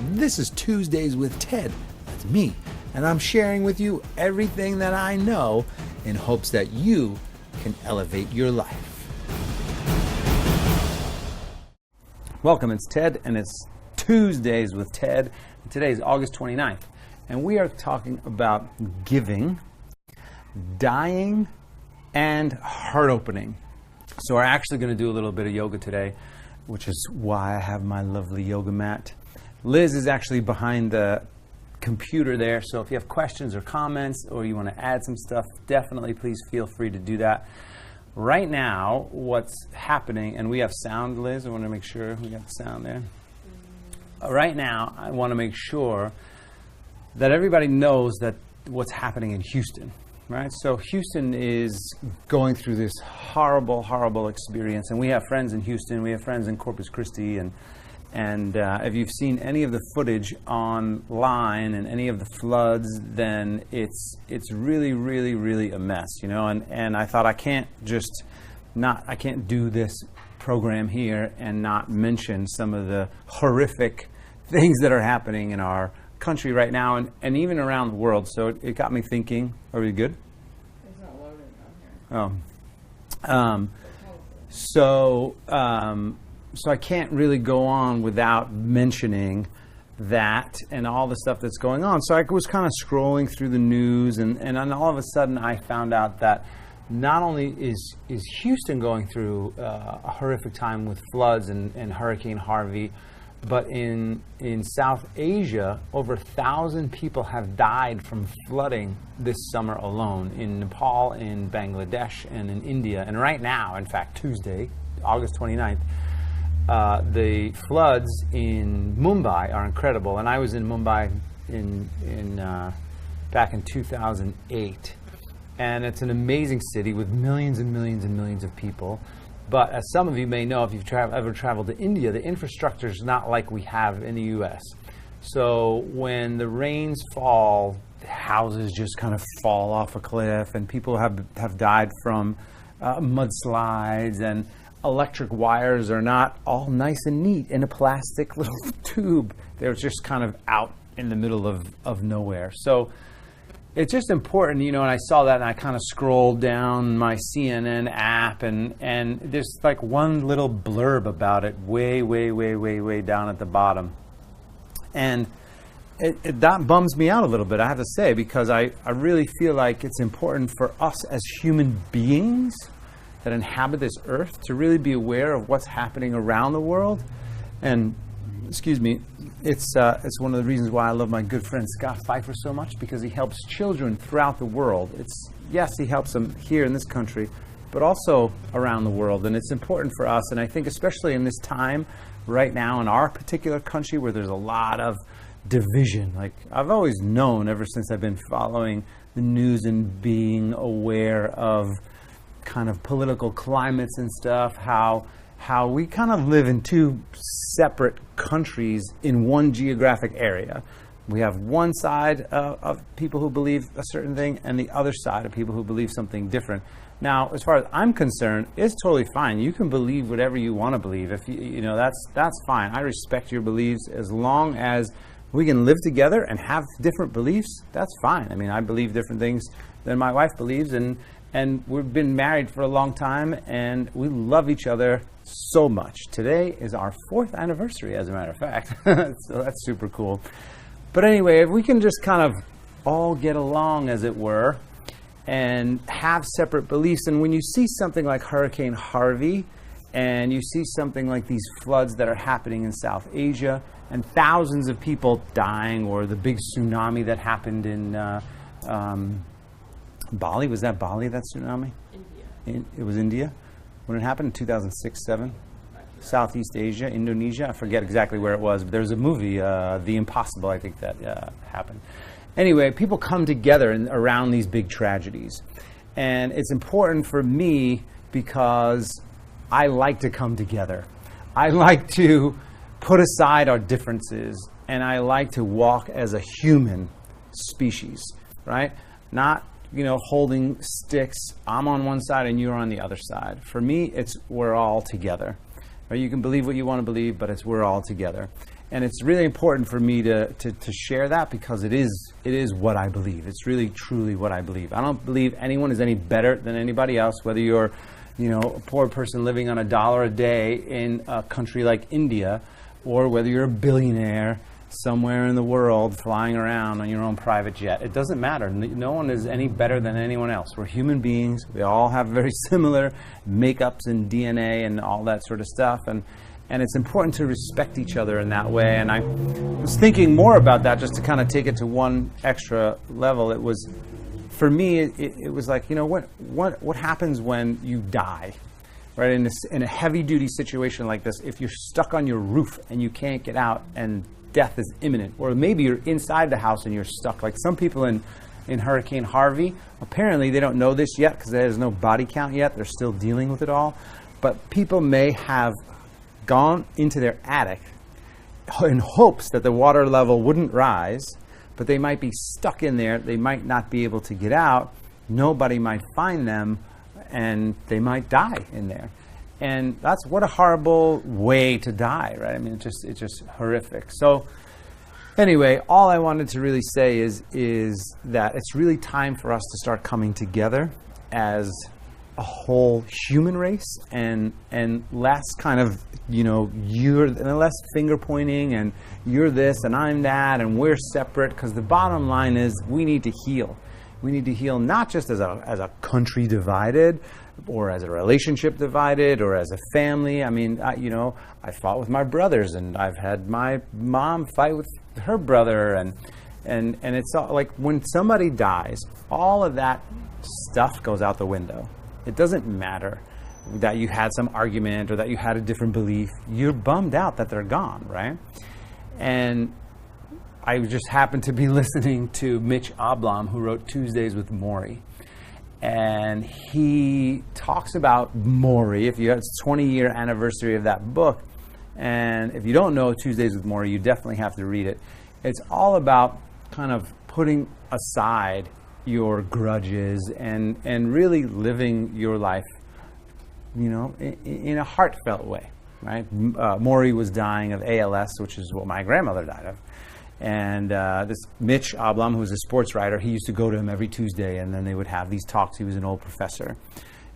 This is Tuesdays with Ted. That's me. And I'm sharing with you everything that I know in hopes that you can elevate your life. Welcome, it's Ted, and it's Tuesdays with Ted. Today is August 29th, and we are talking about giving, dying, and heart opening. So we're actually going to do a little bit of yoga today, which is why I have my lovely yoga mat. Liz is actually behind the computer there, so if you have questions or comments or you want to add some stuff, definitely please feel free to do that. Right now, what's happening, and we have sound, Liz, I want to make sure we got the sound there. Right now, I want to make sure that everybody knows that what's happening in Houston. Right, so Houston is going through this horrible, horrible experience, and we have friends in Houston. We have friends in Corpus Christi, and if you've seen any of the footage online and any of the floods, then it's really, really, really a mess, you know. And I thought I can't do this program here and not mention some of the horrific things that are happening in our country right now and even around the world. So it got me thinking. Are we good? It's not loading on here. So I can't really go on without mentioning that and all the stuff that's going on. So I was kind of scrolling through the news, and then all of a sudden I found out that not only is Houston going through a horrific time with floods and Hurricane Harvey, but in South Asia, over 1,000 people have died from flooding this summer alone, in Nepal, in Bangladesh, and in India. And right now, in fact, Tuesday, August 29th, the floods in Mumbai are incredible. And I was in Mumbai back in 2008. And it's an amazing city with millions and millions and millions of people. But as some of you may know, if you've ever traveled to India, the infrastructure is not like we have in the U.S. So when the rains fall, houses just kind of fall off a cliff, and people have died from mudslides, and electric wires are not all nice and neat in a plastic little tube. They're just kind of out in the middle of nowhere. So it's just important, you know, and I saw that and I kind of scrolled down my CNN app and there's like one little blurb about it way, way, way, way, way down at the bottom. And that bums me out a little bit, I have to say, because I really feel like it's important for us as human beings that inhabit this earth to really be aware of what's happening around the world. And excuse me, it's one of the reasons why I love my good friend Scott Pfeiffer so much, because he helps children throughout the world. Yes, he helps them here in this country, but also around the world. And it's important for us. And I think especially in this time right now in our particular country where there's a lot of division. Like I've always known ever since I've been following the news and being aware of kind of political climates and stuff, how we kind of live in two separate countries in one geographic area. We have one side of people who believe a certain thing and the other side of people who believe something different. Now, as far as I'm concerned, it's totally fine. You can believe whatever you want to believe. If you know, that's fine. I respect your beliefs as long as we can live together and have different beliefs. That's fine. I mean, I believe different things than my wife believes, and we've been married for a long time, and we love each other so much. Today is our 4th anniversary, as a matter of fact. So that's super cool. But anyway, if we can just kind of all get along, as it were, and have separate beliefs. And when you see something like Hurricane Harvey, and you see something like these floods that are happening in South Asia, and thousands of people dying, or the big tsunami that happened in Bali. Was that Bali, that tsunami? India. It was India? When it happened in 2006, 2007? Southeast Asia, Indonesia? I forget exactly where it was, but there was a movie, The Impossible, I think, that happened. Anyway, people come together around these big tragedies. And it's important for me because I like to come together. I like to put aside our differences, and I like to walk as a human species, right? Not, you know, holding sticks. I'm on one side and you're on the other side. For me, it's we're all together. Right? You can believe what you want to believe, but it's we're all together. And it's really important for me to share that, because it is what I believe. It's really, truly what I believe. I don't believe anyone is any better than anybody else, whether you're, a poor person living on $1 a day in a country like India, or whether you're a billionaire somewhere in the world flying around on your own private jet. It doesn't matter. No one is any better than anyone else. We're human beings. We all have very similar makeups and DNA and all that sort of stuff. And it's important to respect each other in that way. And I was thinking more about that, just to kind of take it to one extra level. It was, for me, it was like, what happens when you die, right? In a heavy-duty situation like this, if you're stuck on your roof and you can't get out and death is imminent, or maybe you're inside the house and you're stuck. Like some people in Hurricane Harvey, apparently they don't know this yet because there's no body count yet. They're still dealing with it all. But people may have gone into their attic in hopes that the water level wouldn't rise, but they might be stuck in there. They might not be able to get out. Nobody might find them, and they might die in there. And that's, what a horrible way to die, right? I mean, it's just horrific. So anyway, all I wanted to really say is that it's really time for us to start coming together as a whole human race, and less kind of, less finger pointing and you're this and I'm that and we're separate, because the bottom line is we need to heal. We need to heal not just as a country divided, or as a relationship divided, or as a family. I mean, I fought with my brothers, and I've had my mom fight with her brother, and it's all, like, when somebody dies, all of that stuff goes out the window. It doesn't matter that you had some argument or that you had a different belief. You're bummed out that they're gone, right? And I just happened to be listening to Mitch Oblam, who wrote Tuesdays with Morrie. And he talks about Morrie. If you have, it's 20-year anniversary of that book. And if you don't know Tuesdays with Morrie, you definitely have to read it. It's all about kind of putting aside your grudges and really living your life, in a heartfelt way, right? Morrie was dying of ALS, which is what my grandmother died of. And this Mitch Oblam, who was a sports writer, he used to go to him every Tuesday, and then they would have these talks. He was an old professor.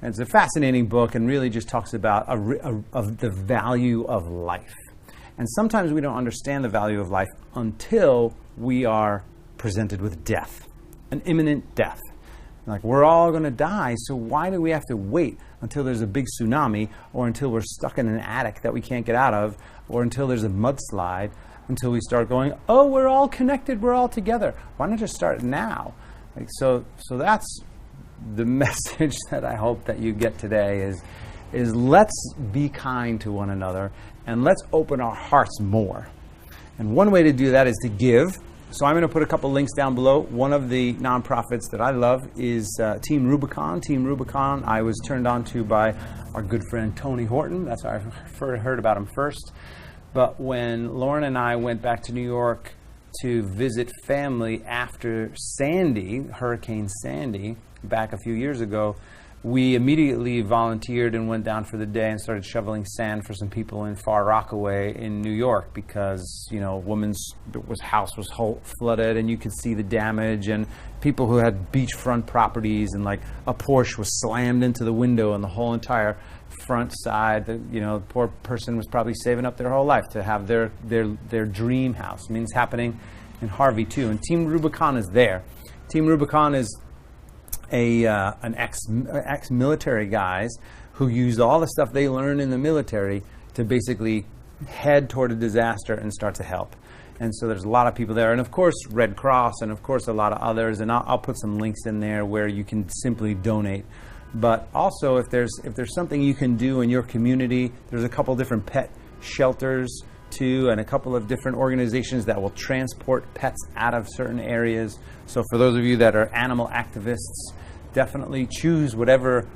And it's a fascinating book, and really just talks about of the value of life. And sometimes we don't understand the value of life until we are presented with death, an imminent death. Like, we're all going to die, so why do we have to wait until there's a big tsunami, or until we're stuck in an attic that we can't get out of, or until there's a mudslide, until we start going, oh, we're all connected, we're all together. Why not just start now? Like, so that's the message that I hope that you get today is let's be kind to one another, and let's open our hearts more. And one way to do that is to give. So I'm going to put a couple links down below. One of the nonprofits that I love is Team Rubicon. Team Rubicon, I was turned on to by our good friend Tony Horton. That's how I heard about him first. But when Lauren and I went back to New York to visit family after Sandy, Hurricane Sandy, back a few years ago, we immediately volunteered and went down for the day and started shoveling sand for some people in Far Rockaway in New York, because, a woman's house was flooded and you could see the damage, and people who had beachfront properties, and like a Porsche was slammed into the window and the whole entire front side. The poor person was probably saving up their whole life to have their dream house. I mean, it's happening in Harvey too. And Team Rubicon is there. Team Rubicon is an ex-military guys who used all the stuff they learned in the military to basically head toward a disaster and start to help. And so there's a lot of people there, and of course Red Cross, and of course a lot of others, and I'll put some links in there where you can simply donate. But also, if there's something you can do in your community, there's a couple different pet shelters too, and a couple of different organizations that will transport pets out of certain areas. So for those of you that are animal activists, definitely choose whatever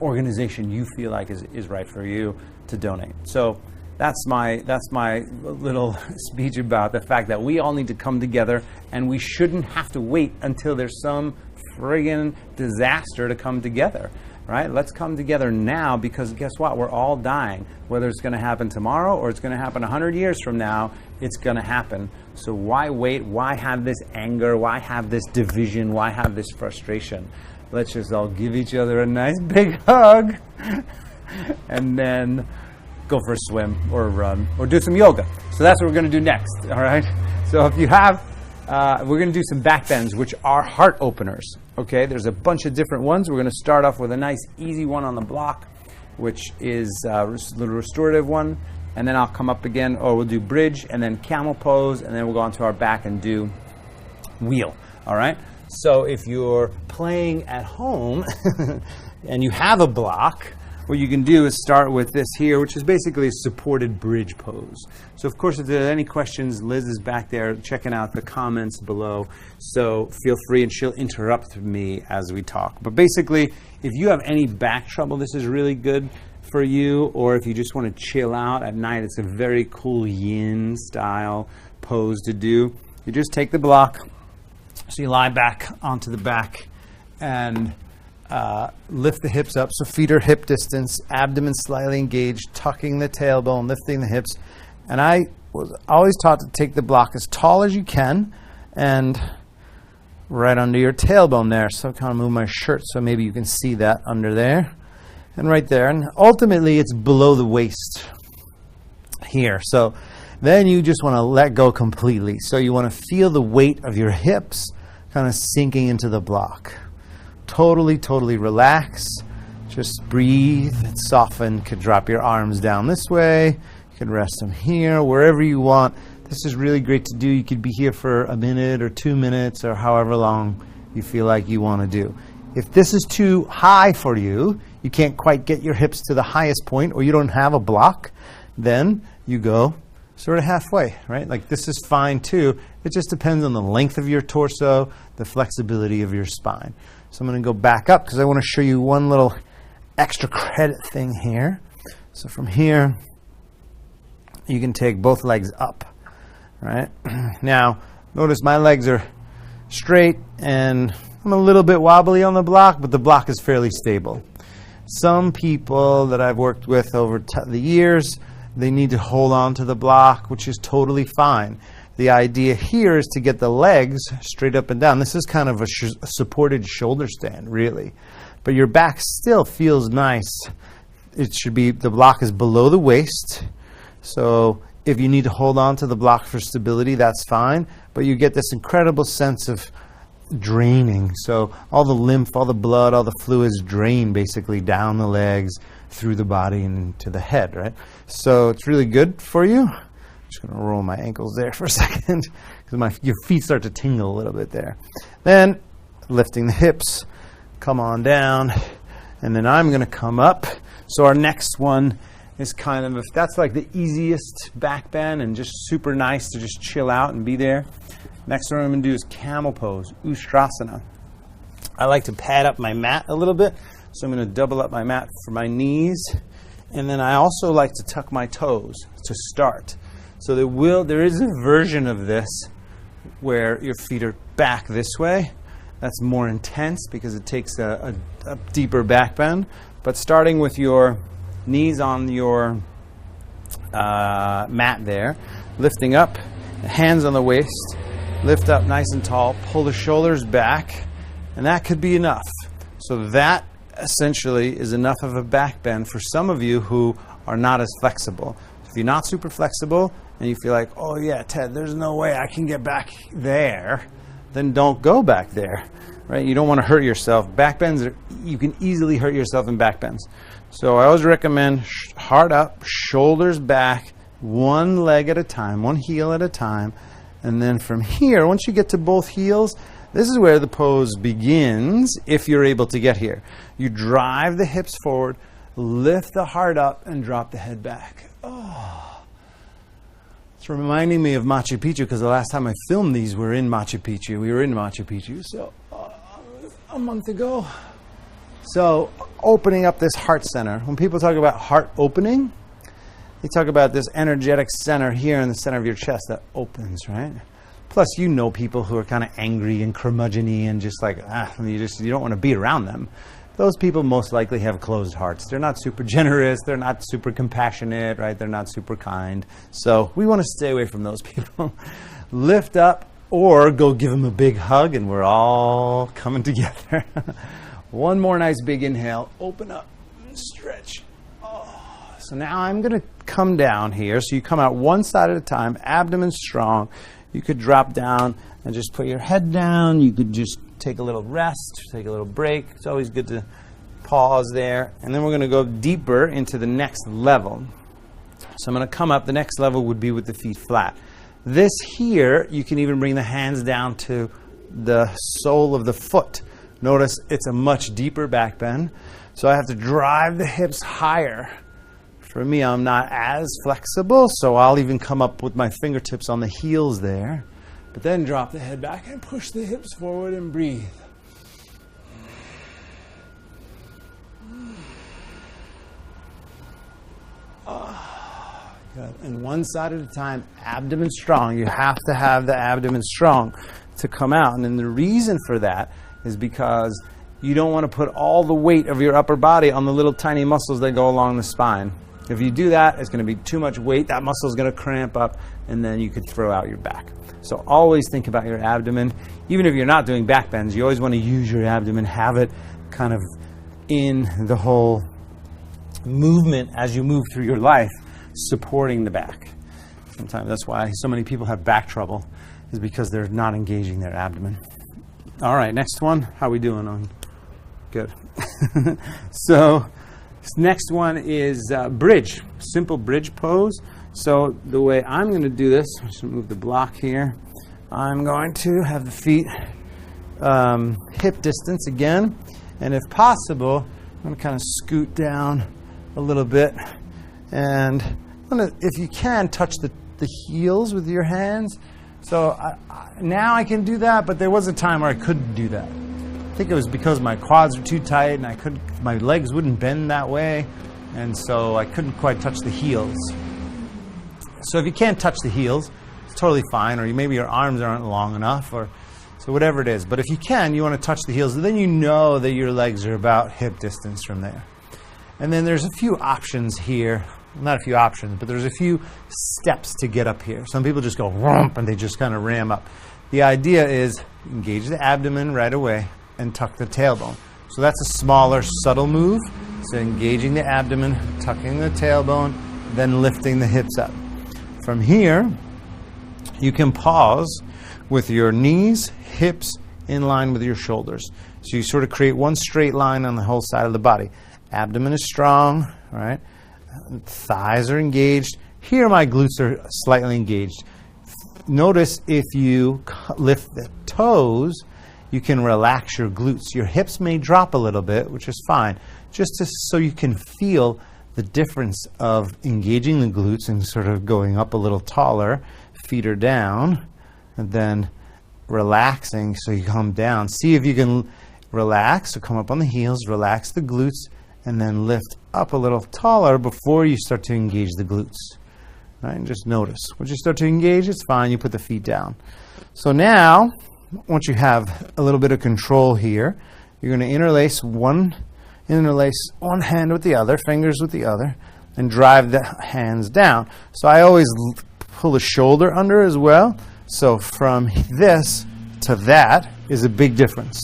organization you feel like is right for you to donate. So that's my little speech about the fact that we all need to come together, and we shouldn't have to wait until there's some friggin' disaster to come together, right? Let's come together now, because guess what? We're all dying. Whether it's going to happen tomorrow or it's going to happen 100 years from now, it's going to happen. So why wait? Why have this anger? Why have this division? Why have this frustration? Let's just all give each other a nice big hug and then go for a swim or run or do some yoga. So that's what we're going to do next, all right? So if you have, we're going to do some back bends, which are heart openers, okay? There's a bunch of different ones. We're going to start off with a nice easy one on the block, which is a little restorative one. And then I'll come up again, or we'll do bridge and then camel pose, and then we'll go onto our back and do wheel, all right? So if you're playing at home and you have a block, what you can do is start with this here, which is basically a supported bridge pose. So of course, if there are any questions, Liz is back there checking out the comments below. So feel free, and she'll interrupt me as we talk. But basically, if you have any back trouble, this is really good for you. Or if you just want to chill out at night, it's a very cool yin style pose to do. You just take the block. So you lie back onto the back and lift the hips up, so feet are hip distance, abdomen slightly engaged, tucking the tailbone, lifting the hips. And I was always taught to take the block as tall as you can and right under your tailbone there. So I kind of move my shirt so maybe you can see that under there and right there. And ultimately it's below the waist here. So then you just want to let go completely. So you want to feel the weight of your hips kind of sinking into the block. Totally relax. Just breathe and soften. You could drop your arms down this way. You can rest them here, wherever you want. This is really great to do. You could be here for a minute or 2 minutes or however long you feel like you want to do. If this is too high for you, you can't quite get your hips to the highest point, or you don't have a block, then you go sort of halfway, right? Like this is fine too. It just depends on the length of your torso, the flexibility of your spine. So I'm going to go back up because I want to show you one little extra credit thing here. So from here, you can take both legs up, right? Now, notice my legs are straight and I'm a little bit wobbly on the block, but the block is fairly stable. Some people that I've worked with over the years, they need to hold on to the block, which is totally fine. The idea here is to get the legs straight up and down. This is kind of a supported shoulder stand, really. But your back still feels nice. It should be, the block is below the waist. So if you need to hold on to the block for stability, that's fine. But you get this incredible sense of draining. So all the lymph, all the blood, all the fluids drain basically down the legs, through the body and to the head, right? So it's really good for you. Just going to roll my ankles there for a second because your feet start to tingle a little bit there. Then lifting the hips, come on down, and then I'm going to come up. So our next one is kind of, if that's like the easiest back bend and just super nice to just chill out and be there. Next one I'm going to do is camel pose, Ustrasana. I like to pad up my mat a little bit, so I'm going to double up my mat for my knees. And then I also like to tuck my toes to start. So there is a version of this where your feet are back this way. That's more intense because it takes a deeper back bend. But starting with your knees on your mat there, lifting up, hands on the waist, lift up nice and tall, pull the shoulders back, and that could be enough. So that essentially is enough of a back bend for some of you who are not as flexible. If you're not super flexible and you feel like, oh yeah, Ted, there's no way I can get back there, then don't go back there, right? You don't want to hurt yourself. Back bends, you can easily hurt yourself in back bends. So I always recommend heart up, shoulders back, one leg at a time, one heel at a time. And then from here, once you get to both heels, this is where the pose begins if you're able to get here. You drive the hips forward, lift the heart up, and drop the head back. Oh. It's reminding me of Machu Picchu because the last time I filmed these, we were in Machu Picchu, so a month ago. So opening up this heart center. When people talk about heart opening, they talk about this energetic center here in the center of your chest that opens, right? Plus, you know people who are kind of angry and curmudgeon-y and just like, you don't want to be around them. those people most likely have closed hearts. They're not super generous. They're not super compassionate, right? They're not super kind. So we want to stay away from those people. Lift up or go give them a big hug, and we're all coming together. One more nice big inhale. Open up, stretch. Oh. So now I'm going to come down here. So you come out one side at a time, abdomen strong. You could drop down and just put your head down. You could just take a little rest, take a little break. It's always good to pause there. And then we're going to go deeper into the next level. So I'm going to come up. The next level would be with the feet flat. This here, you can even bring the hands down to the sole of the foot. Notice it's a much deeper back bend. So I have to drive the hips higher. For me, I'm not as flexible, so I'll even come up with my fingertips on the heels there. But then drop the head back and push the hips forward and breathe. Good. And one side at a time, abdomen strong. You have to have the abdomen strong to come out. And then the reason for that is because you don't want to put all the weight of your upper body on the little tiny muscles that go along the spine. If you do that, it's going to be too much weight. That muscle is going to cramp up, and then you could throw out your back. So always think about your abdomen. Even if you're not doing back bends, you always want to use your abdomen, have it kind of in the whole movement as you move through your life, supporting the back. Sometimes that's why so many people have back trouble, is because they're not engaging their abdomen. All right, next one. How are we doing on? Good. So this next one is bridge, simple bridge pose. So the way I'm going to do this, I'm just going to move the block here. I'm going to have the feet hip distance again, and if possible, I'm going to kind of scoot down a little bit, and I'm going to, if you can, touch the heels with your hands. So now I can do that, but there was a time where I couldn't do that. I think it was because my quads were too tight and my legs wouldn't bend that way, and so I couldn't quite touch the heels. So if you can't touch the heels, it's totally fine, or maybe your arms aren't long enough, or so whatever it is. But if you can, you want to touch the heels, and then you know that your legs are about hip distance from there. And then there's a few options here. Not a few options, but there's a few steps to get up here. Some people just go rump and they just kind of ram up. The idea is engage the abdomen right away and tuck the tailbone. So that's a smaller, subtle move. So engaging the abdomen, tucking the tailbone, then lifting the hips up. From here, you can pause with your knees, hips in line with your shoulders. So you sort of create one straight line on the whole side of the body. Abdomen is strong, right? Thighs are engaged. Here my glutes are slightly engaged. Notice if you lift the toes, you can relax your glutes. Your hips may drop a little bit, which is fine, just so you can feel the difference of engaging the glutes and sort of going up a little taller. Feet are down, and then relaxing so you come down. See if you can relax, so come up on the heels, relax the glutes, and then lift up a little taller before you start to engage the glutes. Right? And just notice. Once you start to engage, it's fine. You put the feet down. So now, once you have a little bit of control here, you're going to interlace one hand with the other, fingers with the other, and drive the hands down. So I always pull the shoulder under as well. So from this to that is a big difference.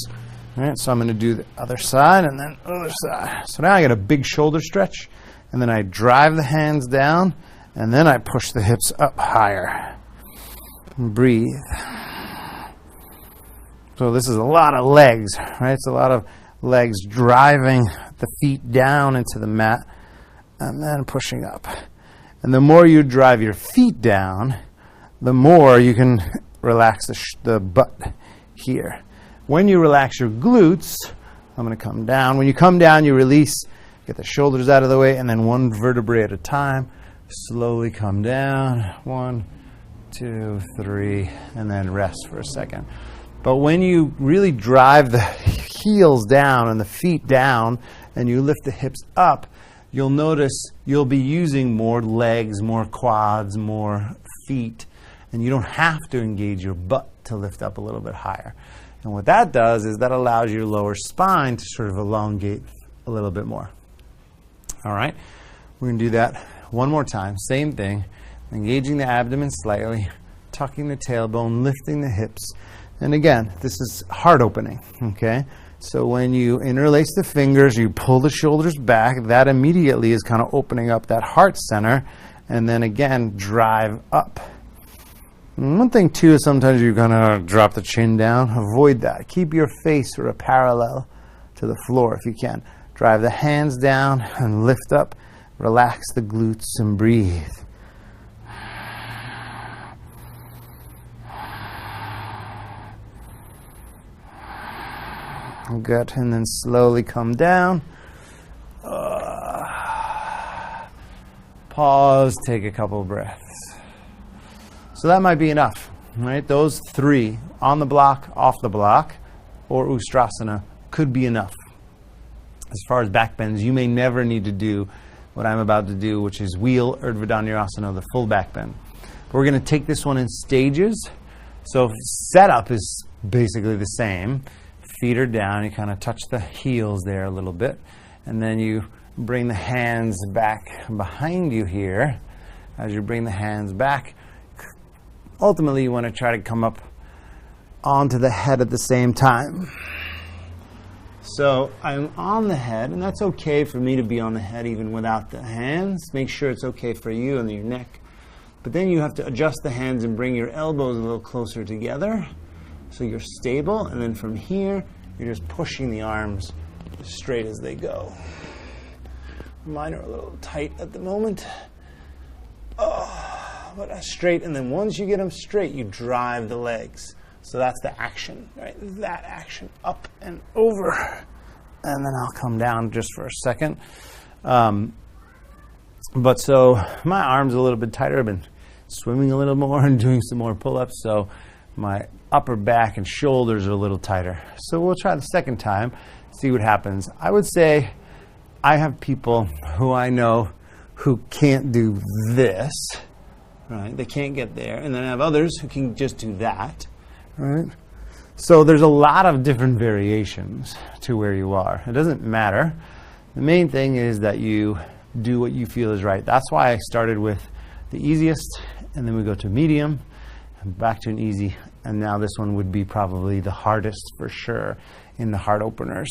All right, so I'm going to do the other side and then other side. So now I get a big shoulder stretch, and then I drive the hands down, and then I push the hips up higher. Breathe. So this is a lot of legs, right? It's a lot of legs driving the feet down into the mat and then pushing up. And the more you drive your feet down, the more you can relax the butt here. When you relax your glutes, I'm going to come down. When you come down, you release, get the shoulders out of the way, and then one vertebrae at a time. Slowly come down. 1, 2, 3, and then rest for a second. But when you really drive the heels down and the feet down, and you lift the hips up, you'll notice you'll be using more legs, more quads, more feet, and you don't have to engage your butt to lift up a little bit higher. And what that does is that allows your lower spine to sort of elongate a little bit more. All right, we're going to do that one more time. Same thing, engaging the abdomen slightly, tucking the tailbone, lifting the hips. And again, this is heart opening, okay? So when you interlace the fingers, you pull the shoulders back, that immediately is kind of opening up that heart center, and then again, drive up. And one thing too is sometimes you're gonna drop the chin down. Avoid that. Keep your face sort of parallel to the floor if you can. Drive the hands down and lift up. Relax the glutes and breathe. Good, and then slowly come down. Pause, take a couple of breaths. So that might be enough, right? Those three, on the block, off the block, or Ustrasana, could be enough. As far as back bends, you may never need to do what I'm about to do, which is wheel Urdhva Dhanurasana, the full back bend. But we're going to take this one in stages. So setup is basically the same. Feet are down, you kind of touch the heels there a little bit, and then you bring the hands back behind you here. As you bring the hands back, ultimately you want to try to come up onto the head at the same time. So I'm on the head, and that's okay for me to be on the head even without the hands. Make sure it's okay for you and your neck. But then you have to adjust the hands and bring your elbows a little closer together so you're stable, and then from here you're just pushing the arms as straight as they go. Mine are a little tight at the moment. But straight, and then once you get them straight, you drive the legs. So that's the action, right? That action, up and over. And then I'll come down just for a second. But so my arms a little bit tighter. I've been swimming a little more and doing some more pull-ups. So my upper back and shoulders are a little tighter. So we'll try the second time, see what happens. I would say I have people who I know who can't do this, right? They can't get there. And then I have others who can just do that, right? So there's a lot of different variations to where you are. It doesn't matter. The main thing is that you do what you feel is right. That's why I started with the easiest, and then we go to medium, and back to an easy, and now this one would be probably the hardest for sure in the heart openers.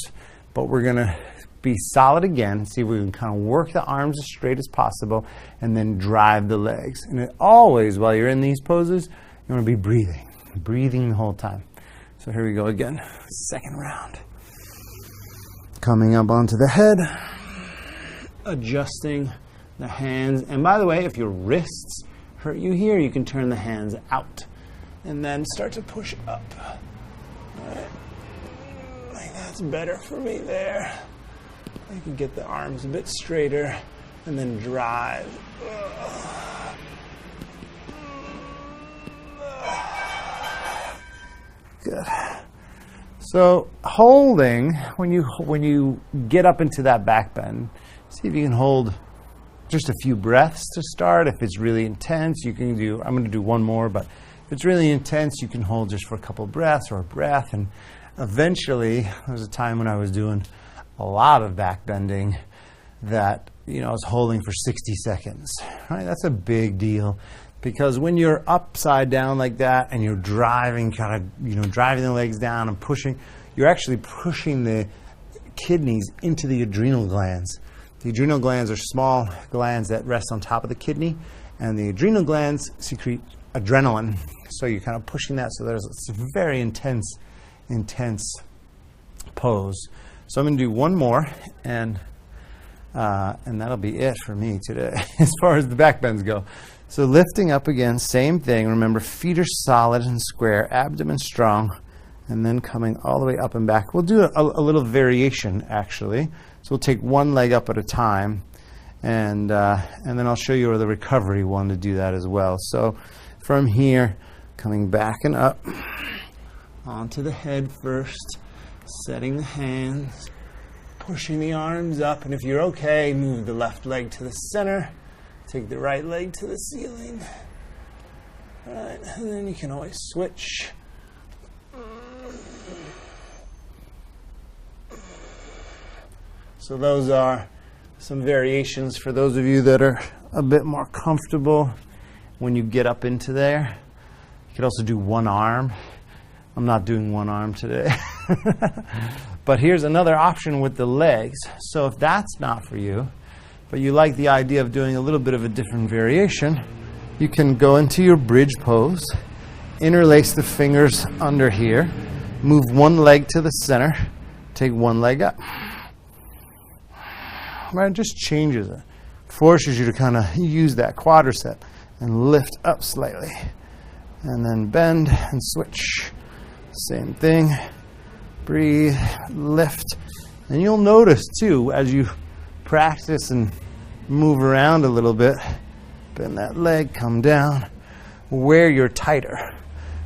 But we're gonna be solid again, see if we can kind of work the arms as straight as possible, and then drive the legs. And it always, while you're in these poses, you wanna be breathing the whole time. So here we go again, second round. Coming up onto the head, adjusting the hands. And by the way, if your wrists hurt you here, you can turn the hands out and then start to push up. All right. Like that's better for me there. I can get the arms a bit straighter and then drive. Good. So holding, when you get up into that back bend, see if you can hold just a few breaths to start. If it's really intense, you can do, I'm going to do one more, but if it's really intense, you can hold just for a couple breaths or a breath. And eventually, there was a time when I was doing a lot of back bending that, I was holding for 60 seconds, right? That's a big deal. Because when you're upside down like that and you're driving, driving the legs down and pushing, you're actually pushing the kidneys into the adrenal glands. The adrenal glands are small glands that rest on top of the kidney, and the adrenal glands secrete adrenaline. So you're kind of pushing that, so it's a very intense pose. So I'm going to do one more, and that'll be it for me today as far as the back bends go. So lifting up again, same thing. Remember, feet are solid and square, abdomen strong, and then coming all the way up and back. We'll do a little variation, actually. So we'll take one leg up at a time, and then I'll show you the recovery one to do that as well. So from here, coming back and up, onto the head first, setting the hands, pushing the arms up, and if you're okay, move the left leg to the center. Take the right leg to the ceiling. All right, and then you can always switch. So those are some variations for those of you that are a bit more comfortable when you get up into there. You could also do one arm. I'm not doing one arm today. But here's another option with the legs. So if that's not for you, but you like the idea of doing a little bit of a different variation, you can go into your bridge pose, interlace the fingers under here, move one leg to the center, take one leg up. Right, it just changes it. Forces you to kind of use that quadricep and lift up slightly. And then bend and switch. Same thing. Breathe, lift. And you'll notice too, as you practice and move around a little bit, bend that leg, come down, where you're tighter.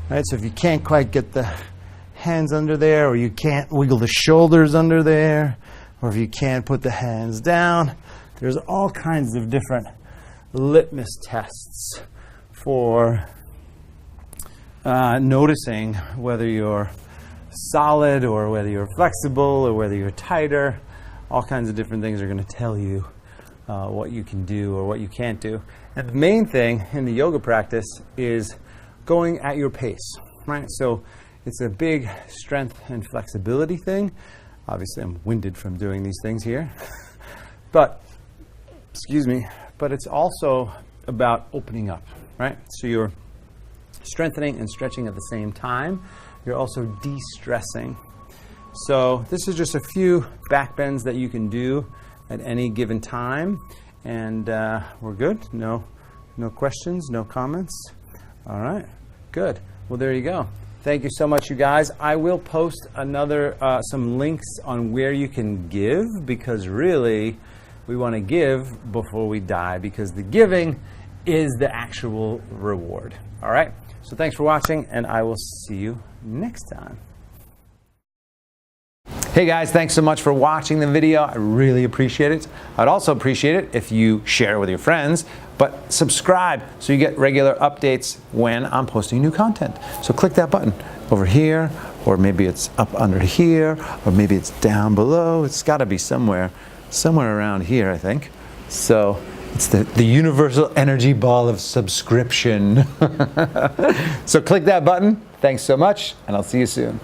Right? So if you can't quite get the hands under there, or you can't wiggle the shoulders under there, or if you can't put the hands down, there's all kinds of different litmus tests for noticing whether you're solid or whether you're flexible or whether you're tighter. All kinds of different things are going to tell you what you can do or what you can't do. And the main thing in the yoga practice is going at your pace, right? So it's a big strength and flexibility thing. Obviously, I'm winded from doing these things here. But, excuse me, but it's also about opening up, right? So you're strengthening and stretching at the same time. You're also de-stressing. So this is just a few back bends that you can do at any given time. And we're good? No questions, no comments? All right, good. Well, there you go. Thank you so much, you guys. I will post some links on where you can give, because really we want to give before we die, because the giving is the actual reward. All right? So thanks for watching, and I will see you next time. Hey guys, thanks so much for watching the video. I really appreciate it. I'd also appreciate it if you share it with your friends, but subscribe so you get regular updates when I'm posting new content. So click that button over here, or maybe it's up under here, or maybe it's down below. It's got to be somewhere around here, I think. So it's the universal energy ball of subscription. So click that button. Thanks so much, and I'll see you soon.